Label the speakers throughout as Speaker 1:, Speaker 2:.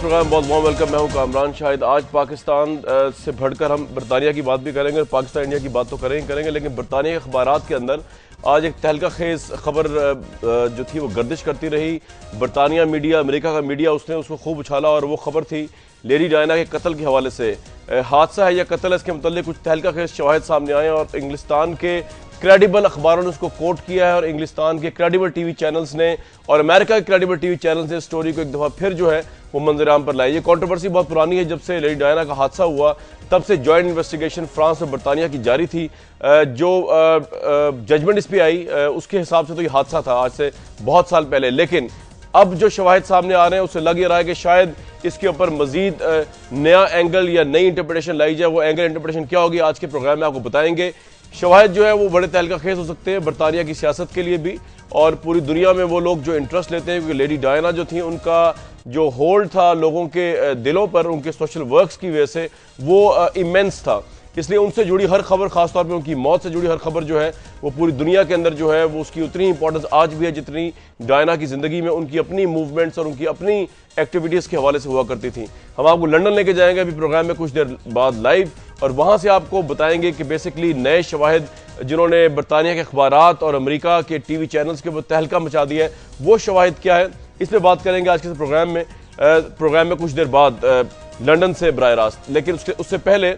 Speaker 1: Programme बहुत warm welcome. मैं हूं कामरान शाहिद। आज पाकिस्तान से बढ़कर हम बरतानिया की बात भी करेंगे और पाकिस्तान इंडिया की बात तो करेंगे, लेकिन बरतानिया के अखबारात के अंदर आज एक तहलका खेज खबर जो थी वो गर्दिश करती रही। बरतानिया मीडिया, अमेरिका का मीडिया, उसने उसको खूब उछाला और वो खबर थी लेडी डायना के कत्ल के हवाले से। हादसा है या कत्ल है, इसके मतलब कुछ तहलका खेज शवाहिद सामने आए और इंग्लिस्तान के क्रेडिबल अखबारों ने उसको कोट किया है और इंग्लिस्तान के क्रेडिबल टीवी चैनल्स ने और अमेरिका के क्रेडिबल टीवी चैनल्स ने स्टोरी को एक दफ़ा फिर जो है वो मंजराम पर लाई। ये कंट्रोवर्सी बहुत पुरानी है, जब से लेडी डायना का हादसा हुआ तब से जॉइंट इन्वेस्टिगेशन फ्रांस और बरतानिया की जारी थी। जो जजमेंट इस पर आई उसके हिसाब से तो ये हादसा था आज से बहुत साल पहले, लेकिन अब जो शवाहिद सामने आ रहे हैं उससे लग ये रहा है कि शायद इसके ऊपर मजीद नया एंगल या नई इंटरप्रिटेशन लाई जाए। वो एंगल इंटरप्रिटेशन क्या होगी आज के प्रोग्राम में आपको बताएंगे। शवाहिद जो है वो बड़े तहलका खेज हो सकते हैं बरतानिया की सियासत के लिए भी और पूरी दुनिया में वो लोग जो इंटरेस्ट लेते हैं, क्योंकि लेडी डायना जो थी उनका जो होल्ड था लोगों के दिलों पर उनके सोशल वर्क्स की वजह से वो इमेंस था। इसलिए उनसे जुड़ी हर खबर, खासतौर पे उनकी मौत से जुड़ी हर खबर जो है वो पूरी दुनिया के अंदर जो है वो उसकी उतनी इंपॉर्टेंस आज भी है जितनी डायना की जिंदगी में उनकी अपनी मूवमेंट्स और उनकी अपनी एक्टिविटीज़ के हवाले से हुआ करती थी। हम आपको लंदन लेके जाएंगे अभी प्रोग्राम में कुछ देर बाद लाइव, और वहाँ से आपको बताएंगे कि बेसिकली नए शवाहिद जिन्होंने बरतानिया के अखबारात और अमेरिका के टीवी चैनल्स के ऊपर तहलका मचा दिया है, वो शवाहिद क्या है, इस पर बात करेंगे आज के प्रोग्राम में कुछ देर बाद लंदन से बराह रास्त। लेकिन उससे पहले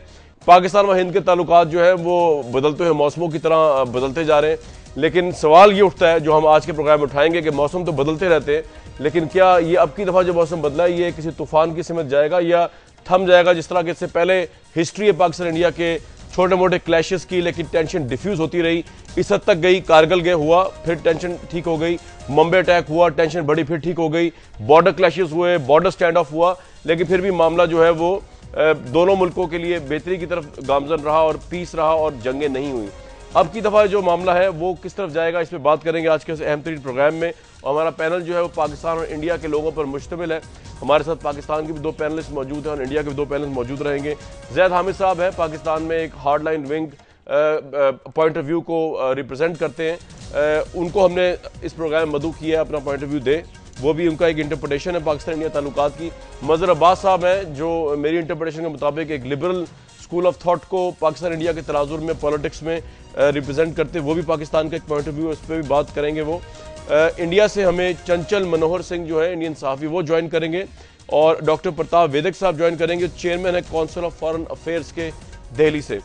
Speaker 1: पाकिस्तान व हिंद के ताल्लुकात जो है वो बदलते हुए मौसमों की तरह बदलते जा रहे हैं, लेकिन सवाल ये उठता है जो हम आज के प्रोग्राम में उठाएंगे कि मौसम तो बदलते रहते हैं, लेकिन क्या ये अब की दफ़ा जो मौसम बदला है ये किसी तूफान की सिमत जाएगा या थम जाएगा, जिस तरह के इससे पहले हिस्ट्री है पाकिस्तान इंडिया के छोटे मोटे क्लैशेस की, लेकिन टेंशन डिफ्यूज होती रही, इस हद तक गई। कारगिल गए हुआ, फिर टेंशन ठीक हो गई, मुंबई अटैक हुआ, टेंशन बढ़ी, फिर ठीक हो गई, बॉर्डर क्लैशेस हुए, बॉर्डर स्टैंड ऑफ हुआ, लेकिन फिर भी मामला जो है वो दोनों मुल्कों के लिए बेहतरी की तरफ गामजन रहा और पीस रहा और जंगें नहीं हुई। अब की दफ़ा जो मामला है वो किस तरफ जाएगा, इस पर बात करेंगे आज के इस अहम तरीन प्रोग्राम में। और हमारा पैनल जो है वो पाकिस्तान और इंडिया के लोगों पर मुश्तमिल है। हमारे साथ पाकिस्तान के भी दो पैनलिस्ट मौजूद हैं और इंडिया के भी दो पैनलिस्ट मौजूद रहेंगे। जैद हामिद साहब हैं, पाकिस्तान में एक hard line wing point of view को रिप्रेजेंट करते हैं। उनको हमने इस प्रोग्राम में मदऊ किया है अपना पॉइंट ऑफ व्यू दे, वो भी उनका एक इंटरप्रिटेशन है पाकिस्तान इंडिया ताल्लुकात की। मजहर अब्बास साहब हैं जो मेरी इंटरप्रिटेशन के मुताबिक एक लिबरल स्कूल ऑफ थॉट को पाकिस्तान इंडिया के तनाजुर में पॉलिटिक्स में रिप्रेजेंट करते, वो भी पाकिस्तान का एक पॉइंट ऑफ व्यू है, उस पर भी बात करेंगे। वो इंडिया से हमें चंचल मनोहर सिंह जो है इंडियन सहाफ़ी वो ज्वाइन करेंगे और डॉक्टर प्रताप वेदक साहब ज्वाइन करेंगे, चेयरमैन है काउंसिल ऑफ फॉरेन अफेयर्स के दिल्ली से।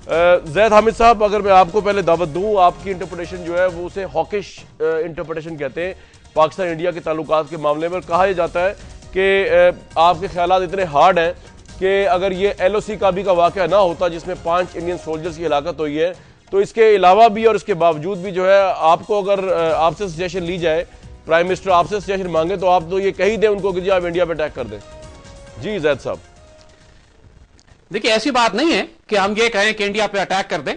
Speaker 1: जैद हामिद साहब, अगर मैं आपको पहले दावत दूं, आपकी इंटरप्रिटेशन जो है वो उसे हॉकिश इंटरप्रिटेशन कहते हैं पाकिस्तान इंडिया के ताल्लुकात के मामले में। कहा यह जाता है कि आपके ख्यालात इतने हार्ड हैं कि अगर ये LOC काबी का वाक़या ना होता जिसमें 5 इंडियन सोल्जर्स की हलाकत हुई है, तो इसके अलावा भी और इसके बावजूद भी जो है आपको अगर आपसे सजेशन ली जाए, प्राइम मिनिस्टर आपसे सजेशन मांगे, तो आप तो ये कही दें उनको कि जी आप इंडिया पे अटैक कर दें। जी जैद साहब।
Speaker 2: देखिए, ऐसी बात नहीं है कि हम ये कहें कि इंडिया पे अटैक कर दें,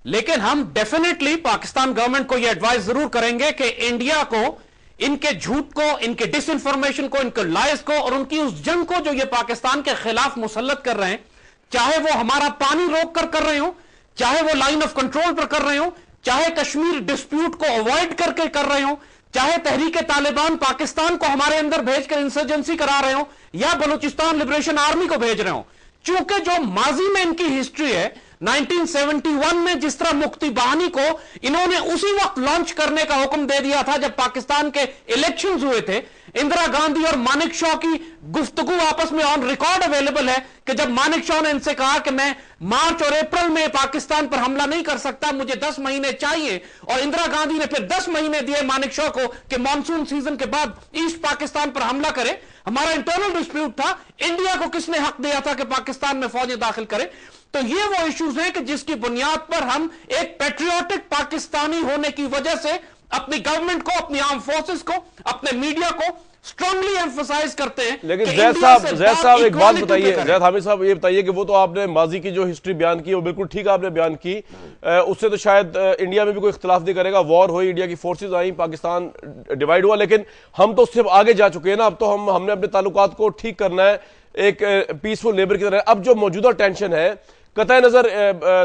Speaker 2: लेकिन हम डेफिनेटली पाकिस्तान गवर्नमेंट को ये एडवाइस जरूर करेंगे कि इंडिया को इनके झूठ को, इनके डिसइंफॉर्मेशन को, इनके लाइस को और उनकी उस जंग को जो ये पाकिस्तान के खिलाफ मुसल्लत कर रहे हैं, चाहे वो हमारा पानी रोक कर रहे हो, चाहे वो लाइन ऑफ कंट्रोल पर कर रहे हो, चाहे कश्मीर डिस्प्यूट को अवॉइड करके कर रहे हो, चाहे तहरीक तालिबान पाकिस्तान को हमारे अंदर भेजकर इंसर्जेंसी करा रहे हो या बलूचिस्तान लिबरेशन आर्मी को भेज रहे हो। चूंकि जो माजी में इनकी हिस्ट्री है, 1971 में जिस तरह मुक्ति बहानी को इन्होंने उसी वक्त लॉन्च करने का हुक्म दे दिया था जब पाकिस्तान के इलेक्शंस हुए थे। इंदिरा गांधी और मानिक शॉ की गुफ्तगू आपस में ऑन रिकॉर्ड अवेलेबल है कि जब मानिक शॉ ने इनसे कहा कि मैं मार्च और अप्रैल में पाकिस्तान पर हमला नहीं कर सकता, मुझे 10 महीने चाहिए, और इंदिरा गांधी ने फिर 10 महीने दिए मानिक शॉ को कि मानसून सीजन के बाद ईस्ट पाकिस्तान पर हमला करे। हमारा इंटरनल डिस्प्यूट था, इंडिया को किसने हक दिया था कि पाकिस्तान में फौजें दाखिल करे। तो ये वो इश्यूज हैं कि जिसकी बुनियाद पर हम एक पैट्रियोटिक पाकिस्तानी होने की वजह से अपनी गवर्नमेंट को, अपनी आर्म फोर्सेस को, अपने मीडिया को स्ट्रांगली एम्फसाइज करते हैं।
Speaker 1: लेकिन जैद साहब एक बात बताइए, जैद हामिद साहब ये बताइए कि वो तो आपने माजी की जो हिस्ट्री बयान की वो बिल्कुल ठीक आपने बयान की, उससे तो शायद इंडिया में भी कोई इख्तिलाफ नहीं करेगा। वॉर हुई, इंडिया की फोर्सेज आई, पाकिस्तान डिवाइड हुआ, लेकिन हम तो उससे आगे जा चुके हैं ना। अब तो हमने अपने ताल्लुकात को ठीक करना है एक पीसफुल लेबर की तरह। अब जो मौजूदा टेंशन है, कतई नजर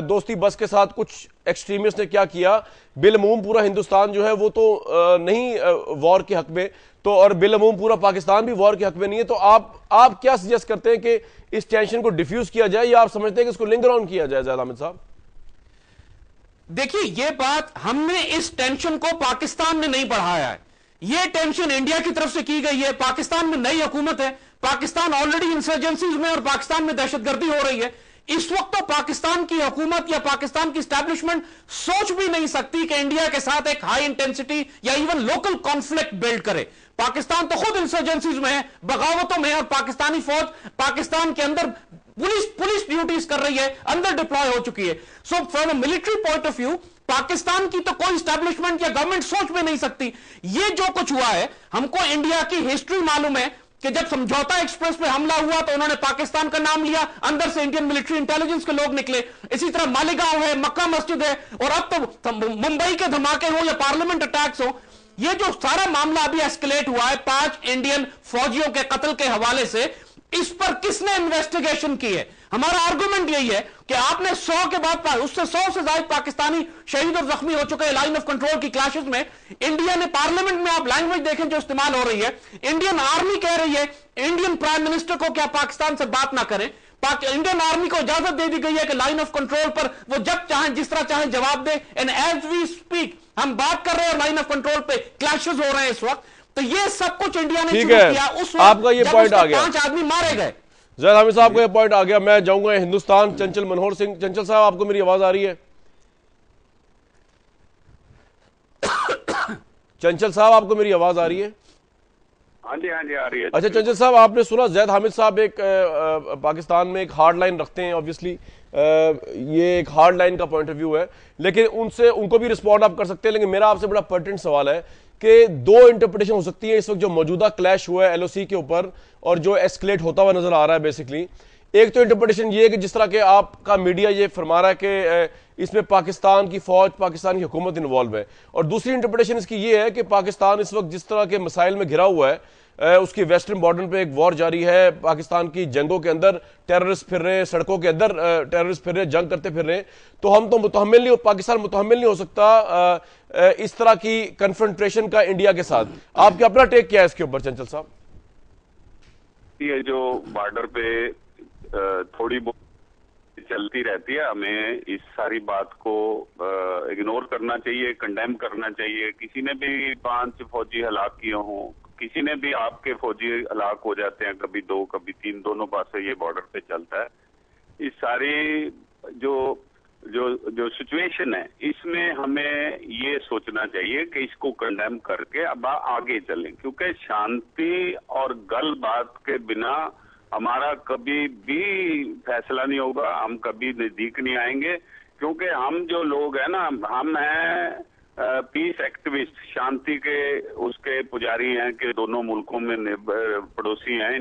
Speaker 1: दोस्ती बस के साथ कुछ एक्सट्रीमिस्ट ने क्या किया, बिलमूम पूरा हिंदुस्तान जो है वो तो नहीं वॉर के हक में, तो और बिलअमूम पूरा पाकिस्तान भी वॉर के हक में नहीं है। तो आप क्या सजेस्ट करते हैं कि इस टेंशन को डिफ्यूज किया जाए, या आप समझते हैं कि इसको लिंगर ऑन किया जाए? ज़ैद हामिद साहब,
Speaker 2: देखिए, यह बात हमने इस टेंशन को पाकिस्तान ने नहीं बढ़ाया है, यह टेंशन इंडिया की तरफ से की गई है। पाकिस्तान में नई हुकूमत है, पाकिस्तान ऑलरेडी इंसर्जेंसीज में और पाकिस्तान में दहशतगर्दी हो रही है। इस वक्त तो पाकिस्तान की हुकूमत या पाकिस्तान की स्टैब्लिशमेंट सोच भी नहीं सकती कि इंडिया के साथ एक हाई इंटेंसिटी या इवन लोकल कॉन्फ्लिक्ट बिल्ड करे। पाकिस्तान तो खुद इंसर्जेंसीज में है, बगावतों में है, और पाकिस्तानी फौज पाकिस्तान के अंदर पुलिस ड्यूटीज कर रही है, अंदर डिप्लॉय हो चुकी है। So from a military point of view Pakistan की तो कोई स्टैब्लिशमेंट या गवर्नमेंट सोच में नहीं सकती। ये जो कुछ हुआ है, हमको इंडिया की हिस्ट्री मालूम है कि जब समझौता एक्सप्रेस पे हमला हुआ तो उन्होंने पाकिस्तान का नाम लिया, अंदर से इंडियन मिलिट्री इंटेलिजेंस के लोग निकले। इसी तरह मालेगांव है, मक्का मस्जिद है, और अब तो मुंबई के धमाके हो या पार्लियामेंट अटैक्स हो, ये जो सारा मामला अभी एस्केलेट हुआ है 5 इंडियन फौजियों के कत्ल के हवाले से, इस पर किसने इन्वेस्टिगेशन की है? हमारा आर्गुमेंट यही है कि आपने 100 के बाद, उससे 100 से ज्यादा पाकिस्तानी शहीद और जख्मी हो चुके हैं लाइन ऑफ कंट्रोल की क्लैशेस में। इंडिया ने पार्लियामेंट में, आप लैंग्वेज देखें जो इस्तेमाल हो रही है, इंडियन आर्मी कह रही है इंडियन प्राइम मिनिस्टर को क्या पाकिस्तान से बात ना करें। इंडियन आर्मी को इजाजत दे दी गई है कि लाइन ऑफ कंट्रोल पर वो जब चाहें जिस तरह चाहें जवाब दे। एंड एज वी स्पीक हम बात कर रहे हैं, लाइन ऑफ कंट्रोल पे क्लैशेस हो रहे हैं इस वक्त। तो ये सब कुछ इंडिया ने शुरू किया उस वक्त
Speaker 1: आपका ये पॉइंट आ गया,
Speaker 2: 5 आदमी मारे गए।
Speaker 1: ज़ैद हामिद साहब का ये पॉइंट आ गया। मैं जाऊंगा हिंदुस्तान, चंचल मनोहर सिंह। चंचल साहब, आपको मेरी आवाज आ रही है? चंचल साहब, आपको मेरी आवाज आ रही है?
Speaker 3: हाँ जी, हाँ जी, आ रही है।
Speaker 1: अच्छा चंचल साहब, आपने सुना ज़ैद हामिद साहब एक पाकिस्तान में एक हार्ड लाइन रखते हैं, ऑब्वियसली ये एक हार्ड लाइन का पॉइंट ऑफ व्यू है, लेकिन उनको भी रिस्पॉन्ड आप कर सकते हैं। लेकिन मेरा आपसे बड़ा पर्टिनेंट सवाल है कि 2 इंटरप्रिटेशन हो सकती है इस वक्त जो मौजूदा क्लैश हुआ है एलओसी के ऊपर और जो एस्केलेट होता हुआ नजर आ रहा है। बेसिकली एक तो इंटरप्रिटेशन ये है कि जिस तरह के आपका मीडिया ये फरमा रहा है कि इसमें पाकिस्तान की फौज, पाकिस्तान की हुकूमत इन्वॉल्व है, और दूसरी इंटरप्रिटेशन इसकी ये है कि पाकिस्तान इस वक्त जिस तरह के मसाइल में घिरा हुआ है, उसकी वेस्टर्न बॉर्डर पे एक वॉर जारी है, पाकिस्तान की जंगों के अंदर टेररिस्ट फिर रहे हैं, सड़कों के अंदर टेररिस्ट फिर रहे हैं, जंग करते फिर रहे हैं, तो हम तो मुतहम्मिल नहीं, पाकिस्तान मुतहम्मिल नहीं हो सकता इस तरह की कन्फ्रंटेशन का इंडिया के साथ। आपका अपना टेक क्या है इसके ऊपर चंचल साहब?
Speaker 3: ये जो बॉर्डर पे थोड़ी बहुत चलती रहती है, हमें इस सारी बात को इग्नोर करना चाहिए, कंडेम करना चाहिए। किसी ने भी 5 फौजी हलाक किए हों, किसी ने भी आपके फौजी हलाक हो जाते हैं, कभी 2 कभी 3, दोनों पास से ये बॉर्डर पे चलता है। इस सारी जो सिचुएशन है, इसमें हमें ये सोचना चाहिए कि इसको कंडेम करके अब आगे चलें, क्योंकि शांति और गल बात के बिना हमारा कभी भी फैसला नहीं होगा, हम कभी नजदीक नहीं आएंगे। क्योंकि हम जो लोग हैं ना, हम हैं पीस एक्टिविस्ट, शांति के उसके पुजारी हैं कि दोनों मुल्कों में पड़ोसी हैं,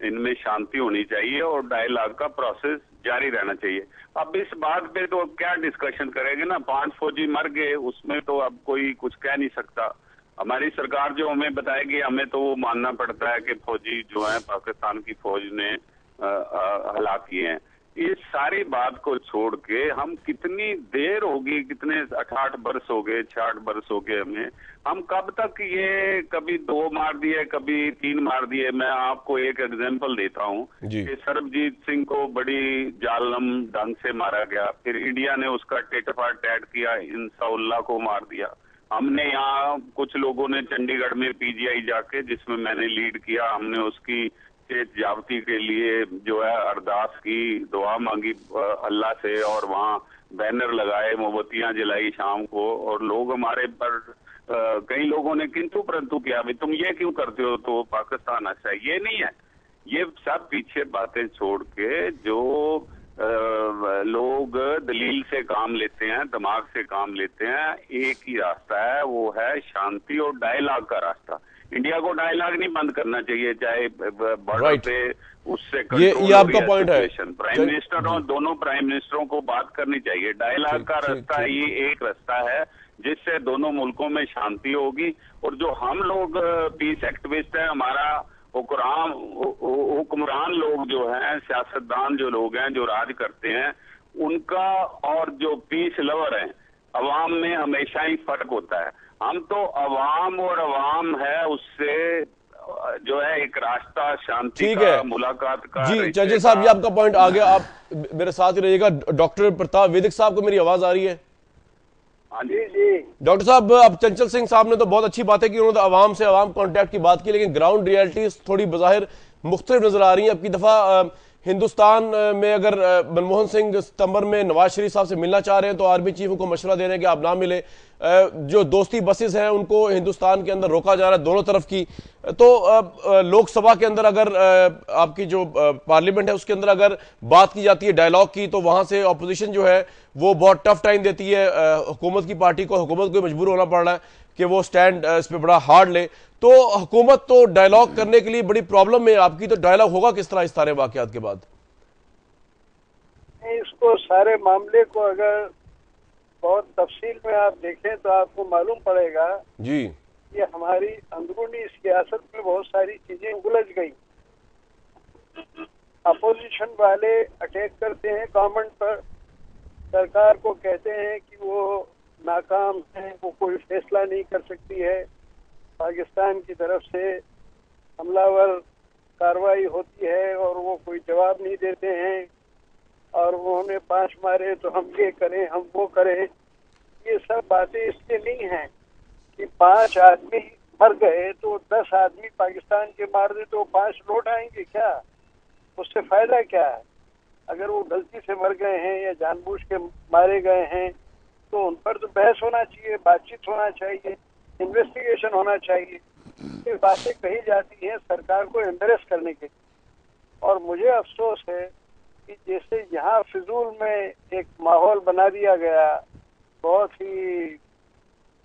Speaker 3: इनमें शांति होनी चाहिए और डायलॉग का प्रोसेस जारी रहना चाहिए। अब इस बात पे तो क्या डिस्कशन करेंगे ना, 5 फौजी मर गए, उसमें तो अब कोई कुछ कह नहीं सकता। हमारी सरकार जो हमें बताएगी, हमें तो वो मानना पड़ता है कि फौजी जो है पाकिस्तान की फौज ने हलाक किए हैं। इस सारी बात को छोड़ के हम कितनी देर होगी, कितने 68 बरस हो गए, 66 बरस हो गए हम कब तक ये कभी 2 मार दिए, कभी 3 मार दिए। मैं आपको एक एग्जांपल देता हूँ कि सरबजीत सिंह को बड़ी जालम ढंग से मारा गया, फिर इंडिया ने उसका टेट फॉर टैट किया, इंसाउल्लाह को मार दिया। हमने यहाँ कुछ लोगों ने चंडीगढ़ में पीजीआई जाके, जिसमें मैंने लीड किया, हमने उसकी जावती के लिए जो है अरदास की, दुआ मांगी अल्लाह से, और वहाँ बैनर लगाए, मोमबत्तियां जलाई शाम को, और लोग हमारे पर कई लोगों ने किंतु परंतु किया, भाई तुम ये क्यों करते हो, तो पाकिस्तान अच्छा है। ये नहीं है, ये सब पीछे बातें छोड़ के जो लोग दलील से काम लेते हैं, दिमाग से काम लेते हैं, एक ही रास्ता है, वो है शांति और डायलॉग का रास्ता। इंडिया को डायलॉग नहीं बंद करना चाहिए, चाहे बॉर्डर पे उससे
Speaker 1: ये आपका पॉइंट है।
Speaker 3: प्राइम मिनिस्टर और दोनों प्राइम मिनिस्टरों को बात करनी चाहिए। डायलॉग का रास्ता ये एक रास्ता है जिससे दोनों मुल्कों में शांति होगी। और जो हम लोग पीस एक्टिविस्ट हैं, हमारा हुक्मरान लोग जो हैं, सियासतदान जो लोग हैं, जो राज करते हैं, उनका और जो पीस लवर हैं, अवाम में हमेशा ही फर्क होता है। हम तो अवाम और अवाम है, उससे जो है एक रास्ता शांति
Speaker 1: ठीक
Speaker 3: का,
Speaker 1: है
Speaker 3: मुलाकात का।
Speaker 1: जी चंचल साहब, ये आपका पॉइंट आ गया, आप मेरे साथ ही रहिएगा। डॉक्टर प्रताप वैदिक साहब को मेरी आवाज आ रही है?
Speaker 3: हाँ जी जी।
Speaker 1: डॉक्टर साहब, अब चंचल सिंह साहब ने तो बहुत अच्छी बातें की, उन्होंने अवाम से अवाम कॉन्टैक्ट की बात की, लेकिन ग्राउंड रियलिटीज थोड़ी बज़ाहिर मुख्तलिफ नजर आ रही हैं। अब की दफा हिंदुस्तान में अगर मनमोहन सिंह सितंबर में नवाज शरीफ साहब से मिलना चाह रहे हैं तो आर्मी चीफ उनको मशवरा दे रहे हैं कि आप ना मिले। जो दोस्ती बसेस हैं उनको हिंदुस्तान के अंदर रोका जा रहा है दोनों तरफ की। तो लोकसभा के अंदर अगर आपकी जो पार्लियामेंट है उसके अंदर अगर बात की जाती है डायलॉग की, तो वहां से अपोजिशन जो है वो बहुत टफ टाइम देती है हुकूमत की पार्टी को। हुकूमत को मजबूर होना पड़ रहा है कि वो स्टैंड इस पर बड़ा हार्ड ले। तो हुकूमत तो डायलॉग करने के लिए बड़ी प्रॉब्लम में आपकी, तो डायलॉग होगा किस तरह इस सारे वाकयात के बाद?
Speaker 4: इसको सारे मामले को अगर बहुत तफसील में आप देखें तो आपको मालूम पड़ेगा
Speaker 1: जी
Speaker 4: कि हमारी अंदरूनी सियासत में बहुत सारी चीजें उलझ गई। अपोजिशन वाले अटैक करते हैं गवर्नमेंट पर, सरकार को कहते हैं कि वो नाकाम है, वो कोई फैसला नहीं कर सकती है, पाकिस्तान की तरफ से हमलावर कार्रवाई होती है और वो कोई जवाब नहीं देते हैं, और उन्होंने 5 मारे तो हम ये करें हम वो करें। ये सब बातें इसलिए नहीं हैं कि 5 आदमी मर गए तो 10 आदमी पाकिस्तान के मार दे तो 5 लौट आएंगे क्या? उससे फायदा क्या है? अगर वो गलती से मर गए हैं या जानबूझ के मारे गए हैं तो उन पर तो बहस होना चाहिए, बातचीत होना चाहिए, इन्वेस्टिगेशन होना चाहिए। ये बातें कही जाती हैं सरकार को एम्बेरस करने के लिए। और मुझे अफसोस है कि जैसे यहाँ फिजूल में एक माहौल बना दिया गया, बहुत ही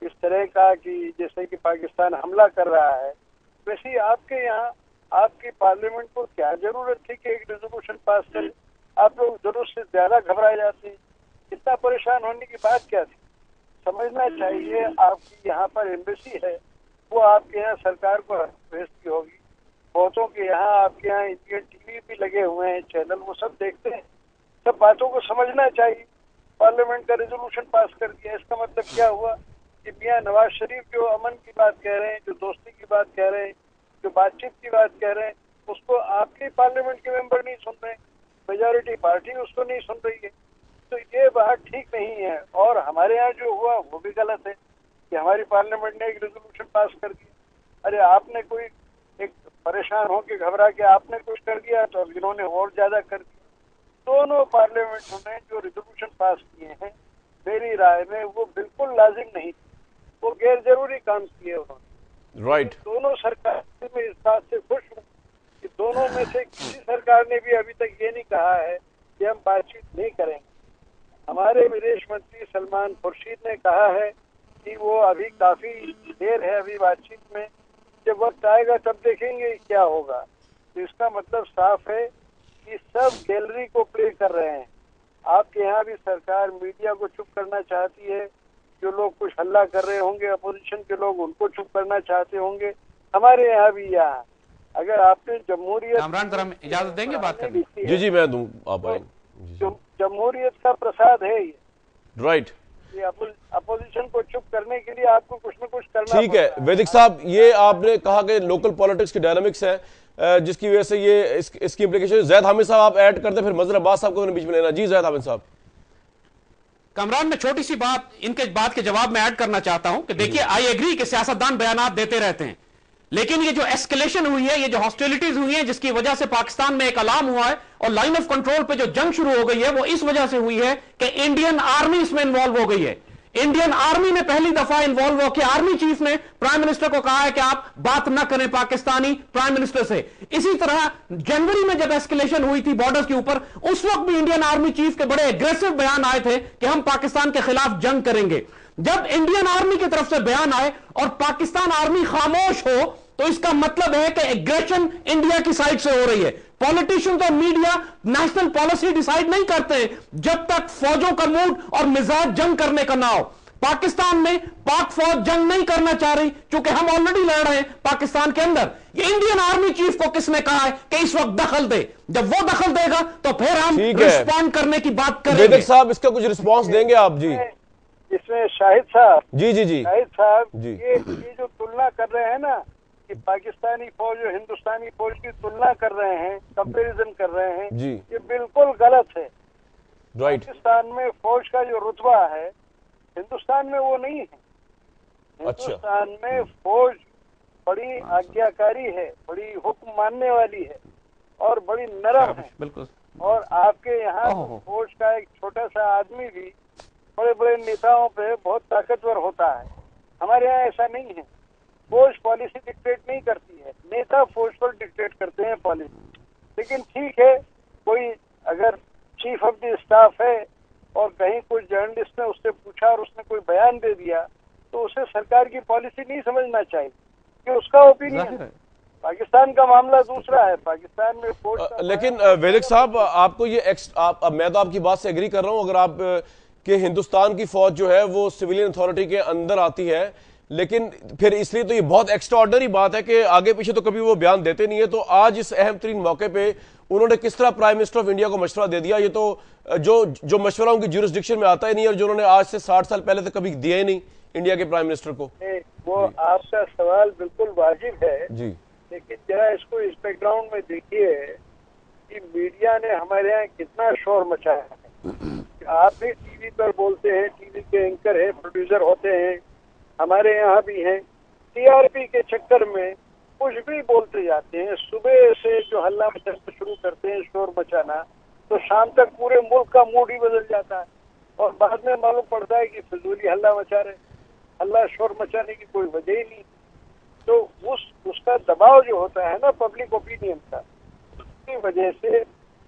Speaker 4: इस तरह का कि जैसे कि पाकिस्तान हमला कर रहा है, वैसे ही आपके यहाँ आपकी पार्लियामेंट को क्या जरूरत थी कि एक रेजोल्यूशन पास करे? आप लोग जरूरत से ज्यादा घबरा जाते हैं। इतना परेशान होने की बात क्या थी? समझना चाहिए आपकी यहाँ पर एम्बेसी है, वो आपके यहाँ सरकार को भेजती होगी। बहुतों के यहाँ आपके यहाँ इंडियन टीवी भी लगे हुए हैं चैनल, वो सब देखते हैं। सब बातों को समझना चाहिए। पार्लियामेंट का रेजोल्यूशन पास कर दिया, इसका मतलब क्या हुआ कि मियां नवाज शरीफ जो अमन की बात कह रहे हैं, जो दोस्ती की बात कह रहे हैं, जो बातचीत की बात कह रहे हैं, उसको आपके पार्लियामेंट के मेंबर नहीं सुन रहे, मेजॉरिटी पार्टी उसको नहीं सुन रही है। तो ये बात ठीक नहीं है। और हमारे यहाँ जो हुआ वो भी गलत है कि हमारी पार्लियामेंट ने एक रेजोल्यूशन पास कर दिया। अरे आपने कोई एक परेशान होकर घबरा के आपने कुछ कर दिया तो अब इन्होंने और ज्यादा कर दिया। दोनों पार्लियामेंटों ने जो रेजोल्यूशन पास किए हैं मेरी राय में वो बिल्कुल लाजिम नहीं, वो गैर जरूरी काम किए उन्होंने।
Speaker 1: राइट।
Speaker 4: दोनों सरकार में इस बात से खुश हूँ कि दोनों में से किसी सरकार ने भी अभी तक ये नहीं कहा है कि हम बातचीत नहीं करेंगे। हमारे विदेश मंत्री सलमान खुर्शीद ने कहा है कि वो अभी काफी देर है अभी बातचीत में, जब वक्त आएगा तब देखेंगे क्या होगा। तो इसका मतलब साफ है कि सब गैलरी को प्ले कर रहे हैं। आपके यहाँ भी सरकार मीडिया को चुप करना चाहती है, जो लोग कुछ हल्ला कर रहे होंगे अपोजिशन के लोग उनको चुप करना चाहते होंगे। हमारे यहाँ भी यहाँ अगर आपने जमहूरियत
Speaker 2: इजाजत देंगे बात करने?
Speaker 1: जी जी मैं दूं, आप आएंगे।
Speaker 4: जमहूरियत का प्रसाद है ये।
Speaker 1: राइट।
Speaker 4: ये अपोजिशन को चुप करने के लिए आपको कुछ न कुछ करना
Speaker 1: ठीक है वैदिक साहब, ये आपने कहा कि लोकल पॉलिटिक्स की डायनामिक्स है जिसकी वजह से ये इसकी इम्प्लीकेशन। जैद हामिद साहब आप ऐड करते, फिर मजहर अब्बास साहब को बीच में लेना। जी जैद हामिद साहब।
Speaker 2: कमरान, मैं छोटी सी बात इनके बात के जवाब में ऐड करना चाहता हूं कि देखिए, आई एग्री कि सियासतदान बयानात देते रहते हैं, लेकिन ये जो एस्केलेशन हुई है, ये जो हॉस्टिलिटीज हुई है, जिसकी वजह से पाकिस्तान में एक अलार्म हुआ है और लाइन ऑफ कंट्रोल पे जो जंग शुरू हो गई है, वो इस वजह से हुई है कि इंडियन आर्मी इसमें इन्वॉल्व हो गई है। इंडियन आर्मी ने पहली दफा इन्वॉल्व होकर आर्मी चीफ ने प्राइम मिनिस्टर को कहा है कि आप बात ना करें पाकिस्तानी प्राइम मिनिस्टर से। इसी तरह जनवरी में जब एस्केलेशन हुई थी बॉर्डर्स के ऊपर, उस वक्त भी इंडियन आर्मी चीफ के बड़े एग्रेसिव बयान आए थे कि हम पाकिस्तान के खिलाफ जंग करेंगे। जब इंडियन आर्मी की तरफ से बयान आए और पाकिस्तान आर्मी खामोश हो, तो इसका मतलब है कि एग्रेशन इंडिया की साइड से हो रही है। पॉलिटिशियंस और मीडिया नेशनल पॉलिसी डिसाइड नहीं करते जब तक फौजों का मूड और मिजाज जंग करने का ना हो। पाकिस्तान में पाक फौज जंग नहीं करना चाह रही, क्योंकि हम ऑलरेडी लड़ रहे हैं पाकिस्तान के अंदर। ये इंडियन आर्मी चीफ को किसने कहा है कि इस वक्त दखल दे? जब वो दखल देगा तो फिर हम रिस्पॉन्ड करने की बात करेंगे।
Speaker 1: वैदिक साहब इसका कुछ रिस्पॉन्स देंगे आप? जी
Speaker 4: इसमें शाहिद साहब,
Speaker 1: जी जी जी
Speaker 4: शाहिद साहब,
Speaker 1: जी।
Speaker 4: ये जो तुलना कर रहे हैं ना कि पाकिस्तानी फौज और हिंदुस्तानी फौज की तुलना कर रहे हैं, कंपैरिजन कर रहे हैं,
Speaker 1: जी।
Speaker 4: ये बिल्कुल गलत है।
Speaker 1: राइट।
Speaker 4: पाकिस्तान में फौज का जो रुतबा है, हिंदुस्तान में वो नहीं है।
Speaker 1: अच्छा।
Speaker 4: हिंदुस्तान में फौज बड़ी आज्ञाकारी है, बड़ी हुक्म मानने वाली है और बड़ी नरम है।
Speaker 2: बिल्कुल।
Speaker 4: और आपके यहाँ
Speaker 2: ओहो।
Speaker 4: फौज का एक छोटा सा आदमी भी बड़े बड़े नेताओं पे बहुत ताकतवर होता है। हमारे यहाँ ऐसा नहीं है। फौज पॉलिसी डिक्टेट नहीं करती है, नेता फौज पर डिक्टेट करते हैं पॉलिसी। लेकिन ठीक है, कोई अगर चीफ ऑफ द स्टाफ है और कहीं कोई जर्नलिस्ट ने उससे पूछा और उसने कोई बयान दे दिया, तो उसे सरकार की पॉलिसी नहीं समझना चाहिए कि उसका ओपिनियन। पाकिस्तान का मामला दूसरा है। पाकिस्तान में फौज का
Speaker 1: लेकिन वैदिक साहब, आपको ये मैं तो आपकी बात से एग्री कर रहा हूं, अगर आप कि हिंदुस्तान की फौज जो है वो सिविलियन अथॉरिटी के अंदर आती है, लेकिन फिर इसलिए तो ये बहुत एक्स्ट्रा ऑर्डिनरी बात है कि आगे पीछे तो कभी वो बयान देते नहीं है। तो आज इस अहम तरीन मौके पे उन्होंने किस तरह प्राइम मिनिस्टर ऑफ इंडिया को मशवरा दे दिया? ये तो जो मशवरा उनकी ज्यूरिसडिक्शन में आता ही नहीं है और जो उन्होंने आज से 60 साल पहले तो कभी दिया ही नहीं इंडिया के प्राइम मिनिस्टर को।
Speaker 4: वो आपका सवाल बिल्कुल वाजिब है
Speaker 1: जी।
Speaker 4: लेकिन जरा इसको इस बैकग्राउंड में देखिए कि मीडिया ने हमारे यहाँ कितना शोर मचाया है। आप भी टीवी पर बोलते हैं, टीवी के एंकर हैं, प्रोड्यूसर होते हैं, हमारे यहाँ भी हैं। टीआरपी के चक्कर में कुछ भी बोलते जाते हैं। सुबह से जो हल्ला मचाना शुरू करते हैं, शोर मचाना, तो शाम तक पूरे मुल्क का मूड ही बदल जाता है और बाद में मालूम पड़ता है कि फिजूली हल्ला मचा रहे। हल्ला शोर मचाने की कोई वजह ही नहीं। तो उसका दबाव जो होता है ना पब्लिक ओपिनियन का, उसकी वजह से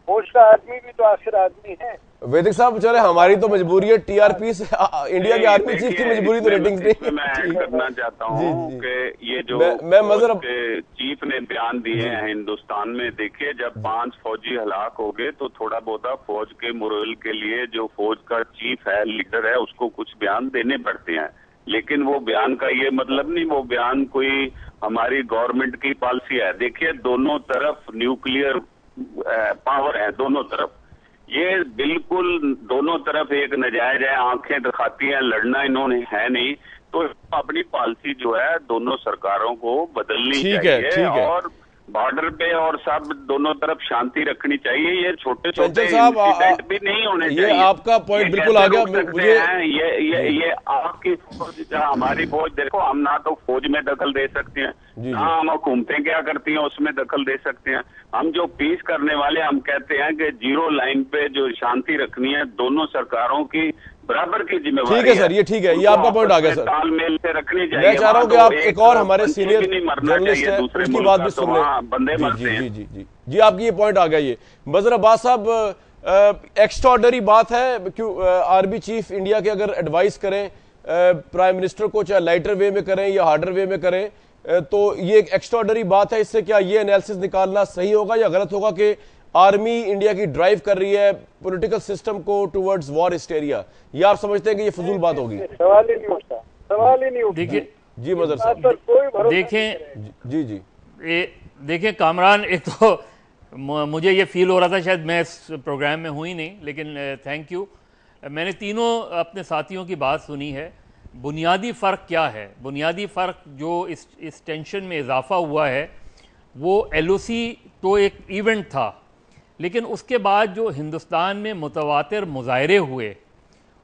Speaker 4: फौज का आदमी भी तो आखिर आदमी है।
Speaker 1: वैदिक साहब बेचारे, हमारी तो मजबूरी है टीआरपी से, इंडिया के आर्मी चीफ की मजबूरी तो रेटिंग्स नहीं।
Speaker 3: मैं ऐड करना चाहता हूँ कि ये जो चीफ ने बयान दिए हैं हिंदुस्तान में, देखिए जब 5 फौजी हलाक हो गए तो थोड़ा बहुत फौज के मोरल के लिए जो फौज का चीफ है, लीडर है, उसको कुछ बयान देने पड़ते हैं। लेकिन वो बयान का ये मतलब नहीं वो बयान कोई हमारी गवर्नमेंट की पॉलिसी है। देखिए दोनों तरफ न्यूक्लियर पावर है, दोनों तरफ। ये बिल्कुल दोनों तरफ एक नजायज है, आंखें दिखाती हैं, लड़ना इन्होंने है नहीं। तो अपनी पॉलिसी जो है दोनों सरकारों को बदलनी चाहिए और बॉर्डर पे और सब दोनों तरफ शांति रखनी चाहिए। ये छोटे छोटे इंसिडेंट भी नहीं होने चाहिए।
Speaker 1: ये आपका पॉइंट बिल्कुल आ गया मुझे।
Speaker 3: ये आपकी फौज, हमारी फौज, देखो हम ना तो फौज में दखल दे सकते हैं, ना हम हुकूमतें क्या करती हैं उसमें दखल दे सकते हैं। हम जो पीस करने वाले, हम कहते हैं कि जीरो लाइन पे जो शांति रखनी है दोनों सरकारों की बराबर की जिम्मेवारी।
Speaker 1: ठीक है सर, ये ठीक है, ये आपका पॉइंट आ गया सर।
Speaker 3: तालमेल से रखनी चाहिए।
Speaker 1: मैं चाह रहा हूँ कि आप एक और हमारे सीनियर जर्नलिस्ट हैं, उसकी बात भी सुन लें।
Speaker 3: बंदे मरते हैं।
Speaker 1: जी, आपकी ये पॉइंट आ गया। ये बजर अब्बास साहब, एक्स्ट्राऑर्डिनरी बात है क्यों आर्मी चीफ इंडिया के अगर एडवाइस करें प्राइम मिनिस्टर को, चाहे लाइटर वे में करें या हार्डर वे में करें, तो ये एक एक्स्ट्राऑर्डिनरी बात है। इससे क्या ये एनालिसिस निकालना सही होगा या गलत होगा कि आर्मी इंडिया की ड्राइव कर रही है पॉलिटिकल सिस्टम को टुवर्ड्स वॉर हिस्टेरिया? ये आप समझते हैं कि ये फजूल बात होगी?
Speaker 4: सवाल ही नहीं उठता, सवाल ही नहीं उठता।
Speaker 2: देखिए
Speaker 1: जी मदर साहब,
Speaker 2: देखें देखें कामरान, एक तो मुझे ये फील हो रहा था शायद मैं इस प्रोग्राम में हूँ ही नहीं, लेकिन थैंक यू। मैंने तीनों अपने साथियों की बात सुनी है। बुनियादी फ़र्क क्या है? बुनियादी फ़र्क जो इस टेंशन में इजाफा हुआ है वो LOC तो एक इवेंट था, लेकिन उसके बाद जो हिंदुस्तान में मुतवातिर मुजाहरे हुए,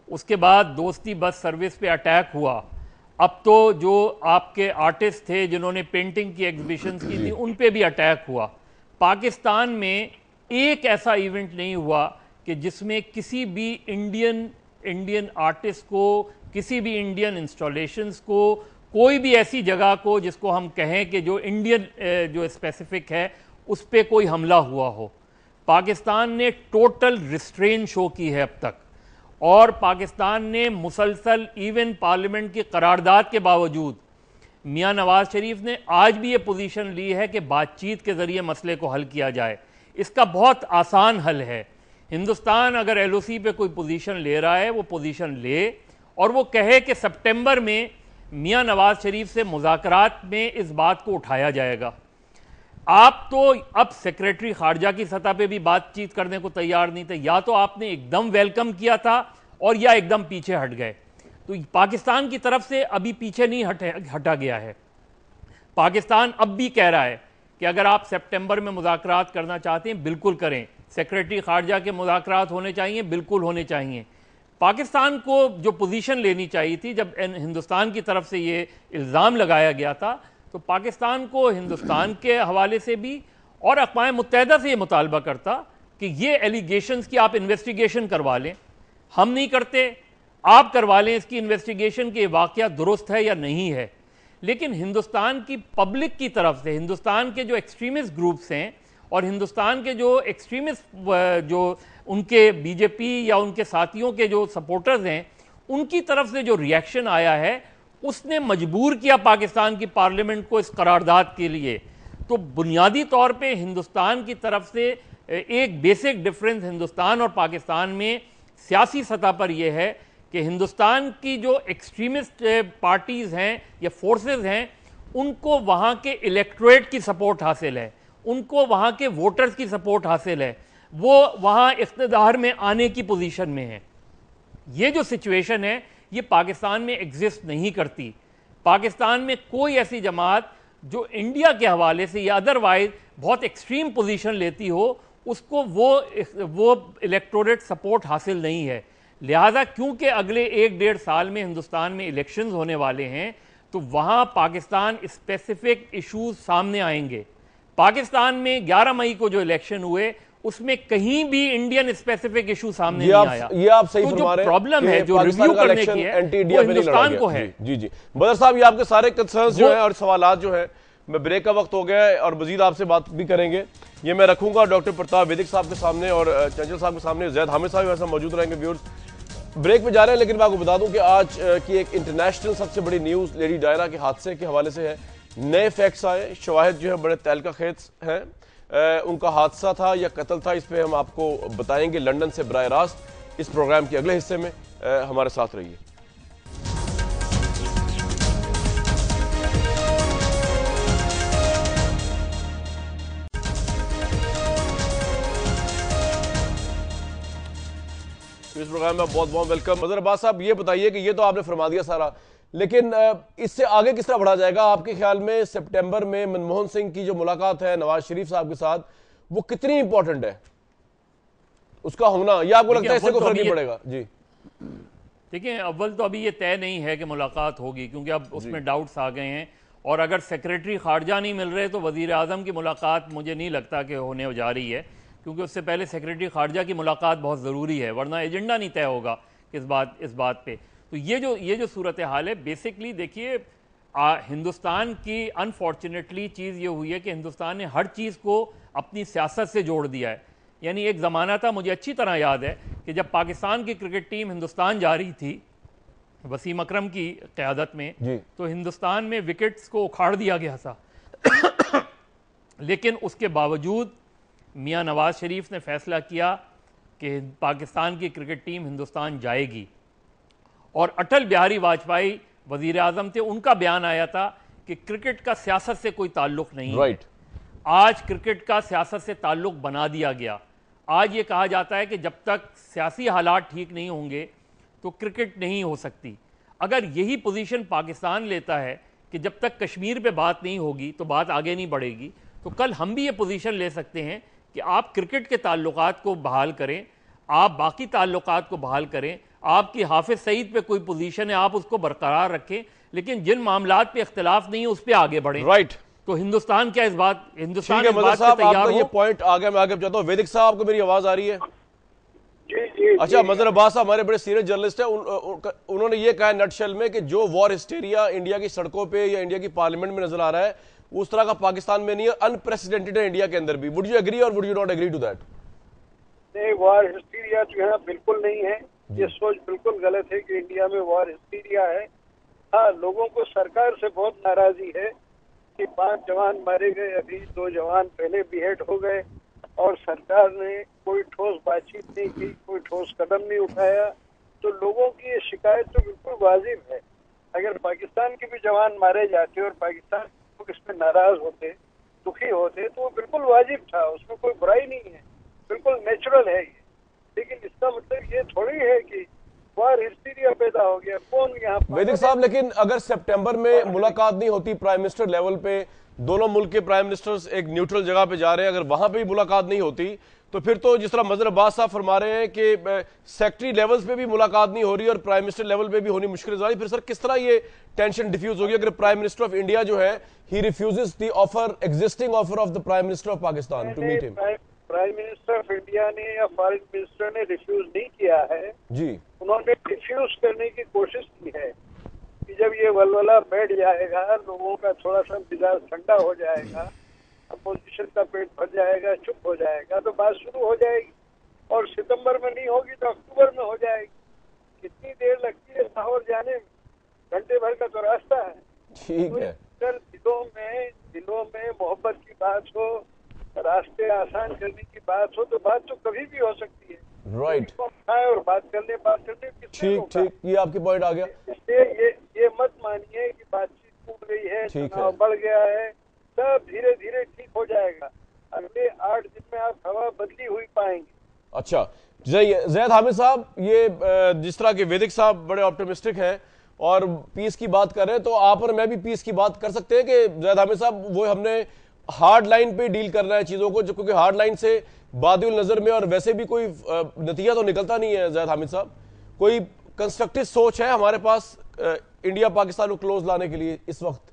Speaker 2: उसके बाद दोस्ती बस सर्विस पे अटैक हुआ, अब तो जो आपके आर्टिस्ट थे जिन्होंने पेंटिंग की एग्जीबिशंस की थी उन पे भी अटैक हुआ। पाकिस्तान में एक ऐसा इवेंट नहीं हुआ कि जिसमें किसी भी इंडियन आर्टिस्ट को, किसी भी इंडियन इंस्टॉलेशंस को, कोई भी ऐसी जगह को जिसको हम कहें कि जो इंडियन जो स्पेसिफिक है उस पर कोई हमला हुआ हो। पाकिस्तान ने टोटल रिस्ट्रेन शो की है अब तक, और पाकिस्तान ने मुसलसल इवन पार्लियामेंट की करारदाद के बावजूद मियां नवाज शरीफ ने आज भी ये पोजीशन ली है कि बातचीत के ज़रिए मसले को हल किया जाए। इसका बहुत आसान हल है। हिंदुस्तान अगर LOC पे कोई पोजीशन ले रहा है वो पोजीशन ले और वो कहे कि सितंबर में मियां नवाज शरीफ से मुज़ाकरात में इस बात को उठाया जाएगा। आप तो अब सेक्रेटरी खारजा की सतह पे भी बातचीत करने को तैयार नहीं थे। या तो आपने एकदम वेलकम किया था और या एकदम पीछे हट गए।
Speaker 5: तो पाकिस्तान की तरफ से अभी पीछे नहीं हटा गया है। पाकिस्तान अब भी कह रहा है कि अगर आप सितंबर में मुज़ाकरात करना चाहते हैं बिल्कुल करें, सेक्रेटरी खारजा के मुज़ाकरात होने चाहिए, बिल्कुल होने चाहिए। पाकिस्तान को जो पोजीशन लेनी चाहिए थी जब हिंदुस्तान की तरफ से ये इल्ज़ाम लगाया गया था, तो पाकिस्तान को हिंदुस्तान के हवाले से भी और अक़वाम मुत्तहिदा से ये मुतालबा करता कि ये एलिगेशंस की आप इन्वेस्टिगेशन करवा लें। हम नहीं करते, आप करवा लें इसकी इन्वेस्टिगेशन कि वाक़या दुरुस्त है या नहीं है। लेकिन हिंदुस्तान की पब्लिक की तरफ से, हिंदुस्तान के जो एक्सट्रीमिस्ट ग्रुप्स हैं और हिंदुस्तान के जो एक्सट्रीमिस्ट जो उनके बीजेपी या उनके साथियों के जो सपोर्टर्स हैं, उनकी तरफ से जो रिएक्शन आया है उसने मजबूर किया पाकिस्तान की पार्लियामेंट को इस करारदाद के लिए। तो बुनियादी तौर पे हिंदुस्तान की तरफ से एक बेसिक डिफरेंस हिंदुस्तान और पाकिस्तान में सियासी सतह पर यह है कि हिंदुस्तान की जो एक्सट्रीमिस्ट पार्टीज़ हैं या फोर्सेस हैं, उनको वहाँ के इलेक्टोरेट की सपोर्ट हासिल है, उनको वहाँ के वोटर्स की सपोर्ट हासिल है, वो वहाँ इक़्तिदार में आने की पोजीशन में है। ये जो सिचुएशन है ये पाकिस्तान में एग्जिस्ट नहीं करती। पाकिस्तान में कोई ऐसी जमात जो इंडिया के हवाले से या अदरवाइज बहुत एक्सट्रीम पोजीशन लेती हो, उसको वो इलेक्टोरेट सपोर्ट हासिल नहीं है। लिहाजा क्योंकि अगले 1-1.5 साल में हिंदुस्तान में इलेक्शंस होने वाले हैं, तो वहाँ पाकिस्तान स्पेसिफिक इशूज सामने आएंगे। पाकिस्तान में 11 मई को जो इलेक्शन हुए उसमें कहीं भी इंडियन स्पेसिफिक इशू सामने नहीं आया।
Speaker 1: ये आप सही
Speaker 5: तो
Speaker 1: फरमा रहे हैं।
Speaker 5: प्रॉब्लम है जो रिव्यू करने की है वो हिंदुस्तान को है।
Speaker 1: जी जी बदर साहब, ये आपके सारे कंसर्न्स जो है और सवालात जो है, मैं ब्रेक का वक्त हो गया है और मजीद आपसे बात भी करेंगे। ये मैं रखूंगा डॉक्टर प्रताप वैदिक साहब के सामने और चंचल साहब के सामने। जैद हामिद साहब वैसा मौजूद रहेंगे। व्यूअर्स ब्रेक में जा रहे हैं, लेकिन मैं आपको बता दूं कि आज की एक इंटरनेशनल सबसे बड़ी न्यूज़ लेडी डायरा के हादसे के हवाले से है। नए फैक्ट्स आए, शवाहिद जो है बड़े तहलका खेज हैं। उनका हादसा था या कत्ल था, इस पर हम आपको बताएंगे लंदन से बराह रास्त। इस प्रोग्राम के अगले हिस्से में हमारे साथ रहिए। इस प्रोग्राम में बहुत बहुत वेलकम। मजहर अब्बास साहब, ये बताइए कि ये तो आपने फरमा दिया सारा, लेकिन इससे आगे किस तरह बढ़ा जाएगा आपके ख्याल में? सितंबर में मनमोहन सिंह की जो मुलाकात है नवाज शरीफ साहब के साथ, वो कितनी इंपॉर्टेंट है उसका होना, या आपको लगता है इससे कोई फर्क नहीं पड़ेगा? जी
Speaker 5: देखिए, अव्वल तो अभी ये तय नहीं है कि मुलाकात होगी, क्योंकि अब उसमें डाउट्स आ गए हैं। और अगर सेक्रेटरी खारजा नहीं मिल रहे तो वजीर आजम की मुलाकात मुझे नहीं लगता कि होने जा रही है, क्योंकि उससे पहले सेक्रेटरी खारजा की मुलाकात बहुत ज़रूरी है, वरना एजेंडा नहीं तय होगा इस बात पे। तो ये जो सूरत हाल है, बेसिकली देखिए हिंदुस्तान की अनफॉर्चुनेटली चीज़ ये हुई है कि हिंदुस्तान ने हर चीज़ को अपनी सियासत से जोड़ दिया है। यानी एक ज़माना था, मुझे अच्छी तरह याद है कि जब पाकिस्तान की क्रिकेट टीम हिंदुस्तान जा रही थी वसीम अकरम की क़यादत में, तो हिंदुस्तान में विकेट्स को उखाड़ दिया गया था। लेकिन उसके बावजूद मियाँ नवाज शरीफ ने फैसला किया कि पाकिस्तान की क्रिकेट टीम हिंदुस्तान जाएगी। और अटल बिहारी वाजपेयी वजीर आजम थे, उनका बयान आया था कि क्रिकेट का सियासत से कोई ताल्लुक नहीं है। आज क्रिकेट का सियासत से ताल्लुक बना दिया गया। आज ये कहा जाता है कि जब तक सियासी हालात ठीक नहीं होंगे तो क्रिकेट नहीं हो सकती। अगर यही पोजीशन पाकिस्तान लेता है कि जब तक कश्मीर पे बात नहीं होगी तो बात आगे नहीं बढ़ेगी, तो कल हम भी ये पोजीशन ले सकते हैं कि आप क्रिकेट के ताल्लुकात को बहाल करें, आप बाकी ताल्लुकात को बहाल करें। आपकी हाफिज सईद पे कोई पोजीशन है, आप उसको बरकरार रखें, लेकिन जिन मामलात पे इख्तिलाफ नहीं है उस पर आगे बढ़ें। तो हिंदुस्तान क्या इस बात पे तैयार हो?
Speaker 1: ये पॉइंट आगे मैं आगे चाहता हूँ। वैदिक साहब, आपको मेरी आवाज आ रही है? अच्छा, मजहर अब्बास साहब हमारे बड़े सीनियर जर्नलिस्ट हैं, उन्होंने ये कहा नटशेल में कि जो वॉर हिस्टेरिया इंडिया की सड़कों पे या इंडिया की पार्लियामेंट में नजर आ रहा है, उस तरह का पाकिस्तान में नहीं है, अनप्रेसिडेंटेड है इंडिया के अंदर भी। Would you agree or would you not agree to that?
Speaker 4: नहीं, वॉर हिस्टीरिया जो है बिल्कुल नहीं है। ये सोच बिल्कुल गलत है कि इंडिया में वॉर हिस्टीरिया है। हाँ, लोगों को सरकार से बहुत नाराजगी है कि 5 जवान मारे गए, अभी 2 जवान पहले बिहेड हो गए और सरकार ने कोई ठोस बातचीत नहीं की, कोई ठोस कदम नहीं उठाया। तो लोगों की ये शिकायत तो बिल्कुल वाजिब है। अगर पाकिस्तान के भी जवान मारे जाते और पाकिस्तान लोग इस पर नाराज होते, दुखी होते, तो वो बिल्कुल वाजिब था, उसमें कोई बुराई नहीं है, बिल्कुल नेचुरल है ये। लेकिन इसका मतलब ये थोड़ी है कि वार हिस्टीरिया पैदा हो गया। कौन यहाँ
Speaker 1: वैदिक साहब, लेकिन अगर सितंबर में मुलाकात नहीं होती प्राइम मिनिस्टर लेवल पे, दोनों मुल्क के प्राइम मिनिस्टर्स एक न्यूट्रल जगह पे जा रहे हैं, अगर वहां पे भी मुलाकात नहीं होती तो फिर तो जिस तरह मजहर अब्बास साहब फरमा रहे हैं कि सेक्रेटरी लेवल्स पे भी मुलाकात नहीं हो रही और प्राइम मिनिस्टर लेवल पे भी होनी मुश्किल है, फिर सर किस तरह ये टेंशन डिफ्यूज होगी अगर प्राइम मिनिस्टर ऑफ इंडिया जो है ही refuses the offer, existing offer of the prime minister of Pakistan to meet him?
Speaker 4: Prime minister of India ने या फॉरेन मिनिस्टर ने रिफ्यूज नहीं किया है
Speaker 1: जी,
Speaker 4: उन्होंने रिफ्यूज करने की कोशिश की है कि जब ये वलवला बैठ जाएगा, लोगों का थोड़ा सा मिजाज ठंडा हो जाएगा, अपोजिशन का पेट भर जाएगा, चुप हो जाएगा, तो बात शुरू हो जाएगी। और सितंबर में नहीं होगी तो अक्टूबर में हो जाएगी। कितनी देर लगती है लाहौर जाने में? घंटे भर का तो रास्ता है।
Speaker 1: ठीक है।
Speaker 4: तो दिलों में मोहब्बत की बात हो, रास्ते आसान करने की बात हो, तो बात तो कभी भी हो सकती है।
Speaker 1: राइट,
Speaker 4: और बात करने
Speaker 1: ठीक, ये आपकी पॉइंट आ गया।
Speaker 4: इसलिए ये मत मानिए कि बातचीत टूट गई है, तनाव बढ़ गया है, सब धीरे धीरे ठीक हो जाएगा। अगले 8 दिन में आप हवा बदली हुई पाएंगे।
Speaker 1: अच्छा, जैद हामिद साहब, ये जिस तरह के वैदिक साहब बड़े ऑप्टिमिस्टिक हैं और पीस की बात कर रहे हैं, तो आप और मैं भी पीस की बात कर सकते हैं कि जैद हामिद साहब वो हमने हार्ड लाइन पे डील करना है चीजों को, क्योंकि हार्ड लाइन से बादुल नजर में और वैसे भी कोई नतीजा तो निकलता नहीं है। जैद हामिद साहब, कोई कंस्ट्रक्टिव सोच है हमारे पास इंडिया पाकिस्तान को क्लोज लाने के लिए इस वक्त?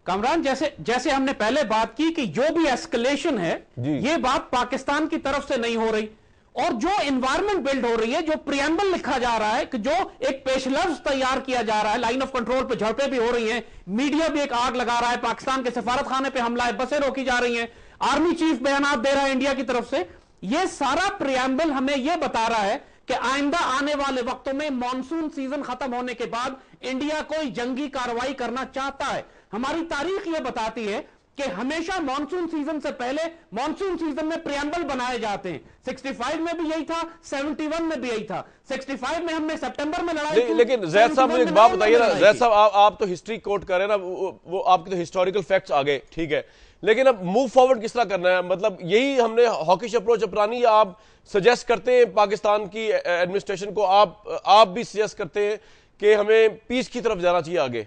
Speaker 2: कामरान, जैसे हमने पहले बात की कि जो भी एस्केलेशन है ये बात पाकिस्तान की तरफ से नहीं हो रही, और जो एनवायरमेंट बिल्ड हो रही है, जो प्रियम्बल लिखा जा रहा है, कि जो एक पेशलफ्ज तैयार किया जा रहा है, लाइन ऑफ कंट्रोल पे झड़पें भी हो रही हैं, मीडिया भी एक आग लगा रहा है, पाकिस्तान के सफारत खाने पे हमला है, बसें रोकी जा रही हैं, आर्मी चीफ बयान दे रहा है इंडिया की तरफ से, ये सारा प्रियम्बल हमें यह बता रहा है कि आइंदा आने वाले वक्तों में मॉनसून सीजन खत्म होने के बाद इंडिया कोई जंगी कार्रवाई करना चाहता है। हमारी तारीख यह बताती है कि हमेशा मॉनसून सीजन से पहले मॉनसून सीजन में प्रियम्बल बनाए जाते हैं। 65 में भी यही था, 71 में भी यही था, 65 में हमने सितंबर में लड़ाई की।
Speaker 1: लेकिन जैद साहब मुझे एक बात बताइए ना, जैद साहब आप तो हिस्ट्री कोट कर रहे हैं ना, वो आपके तो हिस्टोरिकल फैक्ट्स आ गए, ठीक है, लेकिन अब मूव फॉरवर्ड किस तरह करना है? मतलब यही हमने हॉकिश अप्रोच अपनानी, या आप सजेस्ट करते हैं पाकिस्तान की एडमिनिस्ट्रेशन को, आप भी सजेस्ट करते हैं कि हमें पीस की तरफ जाना चाहिए आगे?